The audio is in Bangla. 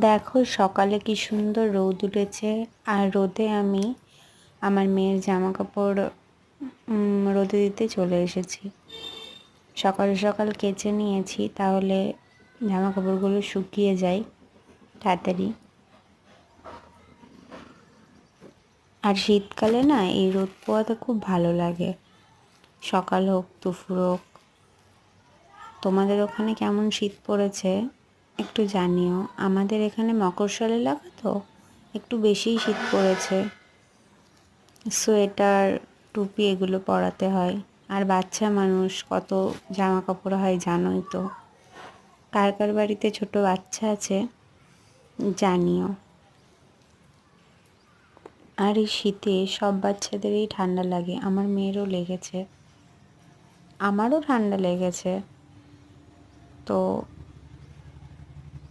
দেখো সকালে কি সুন্দর রোদ উঠেছে। আর রোদে আমি আমার মেয়ের জামা কাপড় রোদে দিতে চলে এসেছি। সকাল সকাল কেচে নিয়েছি, তাহলে জামা কাপড়গুলো শুকিয়ে যায় তাড়াতাড়ি। আর শীতকালে না এই রোদ পোহাতে খুব ভালো লাগে, সকাল হোক দুপুর হোক। তোমাদের ওখানে কেমন শীত পড়েছে একটু জানিও। আমাদের এখানে মফস্বল এলাকা তো একটু বেশিই শীত পড়েছে। সোয়েটার টুপি এগুলো পরাতে হয়। আর বাচ্চা মানুষ, কত জামা কাপড় হয় জানোই তো। কার কার বাড়িতে ছোট বাচ্চা আছে জানিও। আর এই শীতে সব বাচ্চাদেরই ঠান্ডা লাগে, আমার মেয়েরও লেগেছে, আমারও ঠান্ডা লেগেছে। তো